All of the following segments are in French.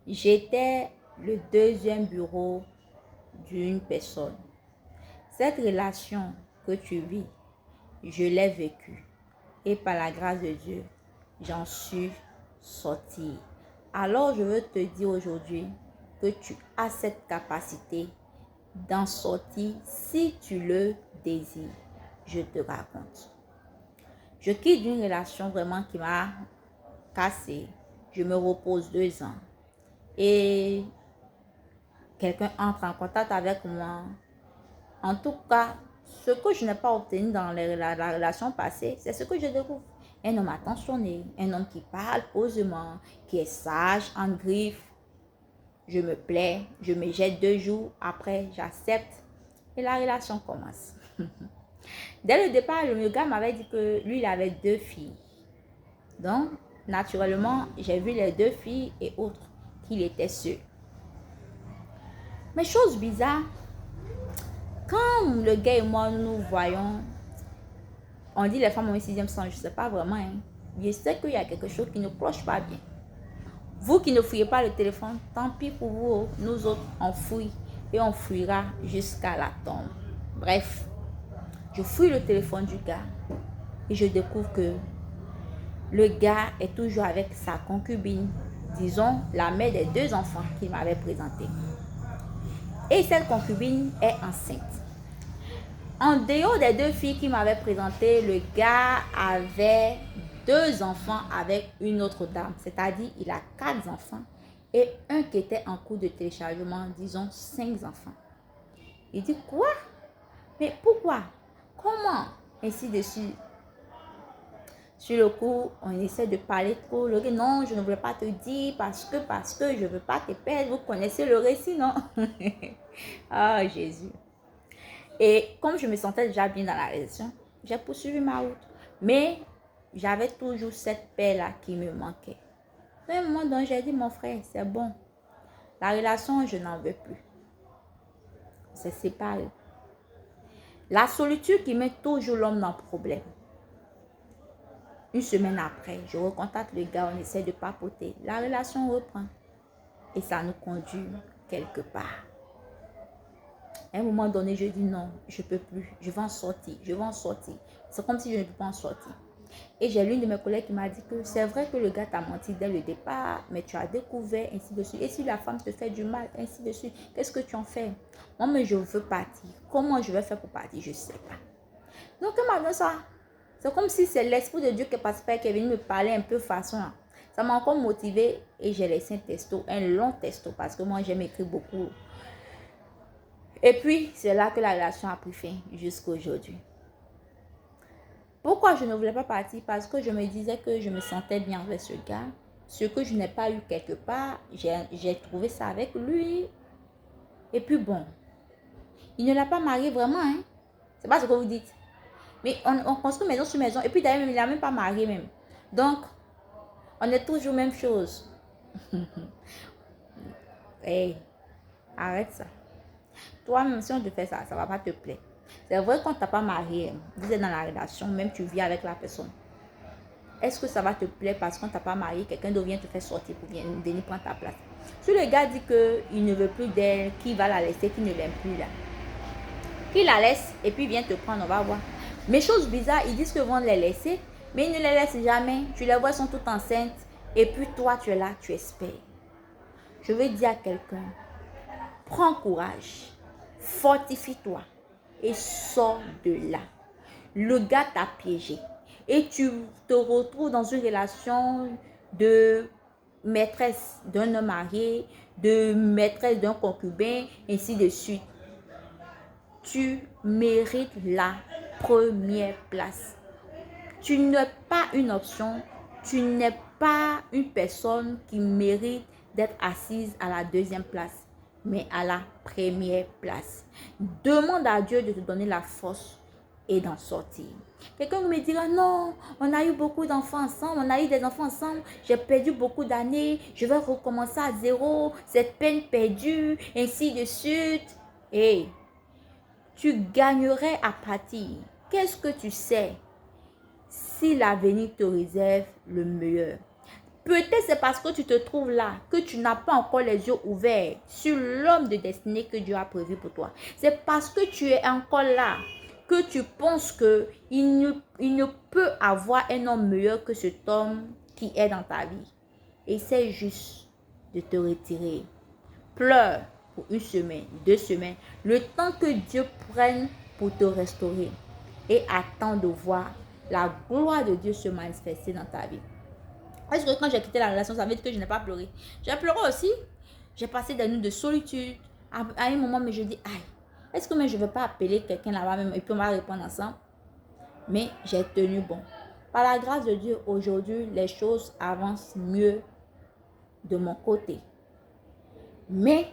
J'étais le deuxième bureau d'une personne. Cette relation que tu vis, je l'ai vécue. Et par la grâce de Dieu, j'en suis sortie. Alors je veux te dire aujourd'hui que tu as cette capacité d'en sortir si tu le désires. Je te raconte. Je quitte une relation vraiment qui m'a cassée. Je me repose 2 ans. Et quelqu'un entre en contact avec moi. En tout cas, ce que je n'ai pas obtenu dans la relation passée, c'est ce que je découvre. Un homme attentionné, un homme qui parle posément, qui est sage, en griffe. Je me plais, je me jette 2 jours, après j'accepte et la relation commence. Dès le départ, le gars m'avait dit que lui, il avait 2 filles. Donc, naturellement, j'ai vu les 2 filles et autres qu'il était seul. Mais chose bizarre, quand le gars et moi nous voyons, on dit les femmes ont un 6e sens, je ne sais pas vraiment. Je sais qu'il y a quelque chose qui ne cloche pas bien. Vous qui ne fouillez pas le téléphone, tant pis pour vous. Nous autres, on fouille et on fouillera jusqu'à la tombe. Bref, je fouille le téléphone du gars et je découvre que le gars est toujours avec sa concubine, disons la mère des 2 enfants qu'il m'avait présentés. Et cette concubine est enceinte. En dehors des 2 filles qu'il m'avait présentées, le gars avait 2 enfants avec une autre dame. C'est-à-dire, il a 4 enfants et un qui était en cours de téléchargement, disons 5 enfants. Il dit, quoi? Mais pourquoi? Comment? Ainsi de suite. Sur le coup, on essaie de parler trop. Le gars, non, je ne voulais pas te dire parce que je ne veux pas te perdre. Vous connaissez le récit, non? Ah, Jésus. Et comme je me sentais déjà bien dans la relation, j'ai poursuivi ma route. Mais j'avais toujours cette paix-là qui me manquait. À un moment donné, j'ai dit, mon frère, c'est bon. La relation, je n'en veux plus. On s'est séparés. La solitude qui met toujours l'homme dans le problème. Une semaine après, je recontacte le gars, on essaie de papoter. La relation reprend. Et ça nous conduit quelque part. À un moment donné, je dis non, je ne peux plus. Je vais en sortir, je vais en sortir. C'est comme si je ne peux pas en sortir. Et j'ai l'une de mes collègues qui m'a dit que c'est vrai que le gars t'a menti dès le départ, mais tu as découvert, ainsi de suite. Et si la femme te fait du mal, ainsi de suite, qu'est-ce que tu en fais? Moi, mais je veux partir. Comment je vais faire pour partir? Je ne sais pas. Donc, maintenant, ça, c'est comme si c'est l'Esprit de Dieu qui est passé par, qui est venu me parler un peu façon. Ça m'a encore motivé et j'ai laissé un texto, un long texto, parce que moi, j'aime écrire beaucoup. Et puis, c'est là que la relation a pris fin jusqu'à aujourd'hui. Pourquoi je ne voulais pas partir? Parce que je me disais que je me sentais bien avec ce gars. Ce que je n'ai pas eu quelque part, j'ai trouvé ça avec lui. Et puis bon, il ne l'a pas marié vraiment. Hein? C'est pas ce que vous dites. Mais on construit maison sur maison. Et puis d'ailleurs, il n'a même pas marié même. Donc, on est toujours même chose. Hey, arrête ça. Toi-même, si on te fait ça, ça ne va pas te plaire. C'est vrai qu'on ne t'a pas marié, vous êtes dans la relation, même tu vis avec la personne. Est-ce que ça va te plaire parce qu'on ne t'a pas marié, quelqu'un d'autre vient te faire sortir pour venir prendre ta place? Si le gars dit qu'il ne veut plus d'elle, qu'il va la laisser, qu'il ne l'aime plus là, qu'il la laisse et puis vient te prendre, on va voir. Mais chose bizarre, ils disent que vont les laisser, mais ils ne les laissent jamais. Tu les vois, elles sont toutes enceintes et puis toi, tu es là, tu espères. Je veux dire à quelqu'un, prends courage, fortifie-toi et sors de là. Le gars t'a piégé et tu te retrouves dans une relation de maîtresse d'un homme marié, de maîtresse d'un concubin, ainsi de suite. Tu mérites la première place. Tu n'es pas une option, tu n'es pas une personne qui mérite d'être assise à la 2e place, mais à la première place. Demande à Dieu de te donner la force et d'en sortir. Quelqu'un me dira, non, on a eu beaucoup d'enfants ensemble, on a eu des enfants ensemble, j'ai perdu beaucoup d'années, je vais recommencer à zéro, cette peine perdue, ainsi de suite. Et tu gagnerais à partir. Qu'est-ce que tu sais si l'avenir te réserve le meilleur? Peut-être c'est parce que tu te trouves là, que tu n'as pas encore les yeux ouverts sur l'homme de destinée que Dieu a prévu pour toi. C'est parce que tu es encore là que tu penses qu'il ne peut avoir un homme meilleur que cet homme qui est dans ta vie. Essaie juste de te retirer. Pleure pour 1 semaine, 2 semaines, le temps que Dieu prenne pour te restaurer. Et attends de voir la gloire de Dieu se manifester dans ta vie. Parce que quand j'ai quitté la relation, ça veut dire que je n'ai pas pleuré. J'ai pleuré aussi. J'ai passé des nuits de solitude. À un moment, mais je dis, aïe, est-ce que je ne vais pas appeler quelqu'un là-bas même et puis on va répondre ensemble? Mais j'ai tenu bon. Par la grâce de Dieu, aujourd'hui, les choses avancent mieux de mon côté. Mais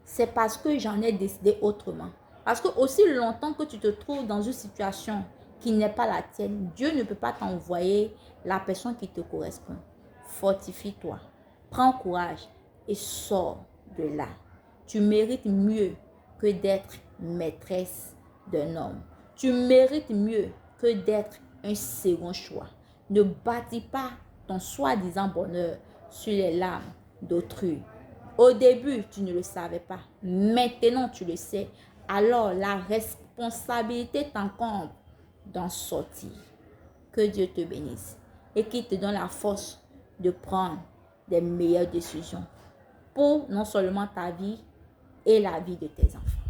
c'est parce que j'en ai décidé autrement. Parce que aussi longtemps que tu te trouves dans une situation qui n'est pas la tienne, Dieu ne peut pas t'envoyer la personne qui te correspond. Fortifie-toi, prends courage et sors de là. Tu mérites mieux que d'être maîtresse d'un homme. Tu mérites mieux que d'être un second choix. Ne bâtis pas ton soi-disant bonheur sur les larmes d'autrui. Au début, tu ne le savais pas. Maintenant, tu le sais. Alors, la responsabilité t'encombre d'en sortir. Que Dieu te bénisse et qu'il te donne la force de prendre des meilleures décisions pour non seulement ta vie et la vie de tes enfants.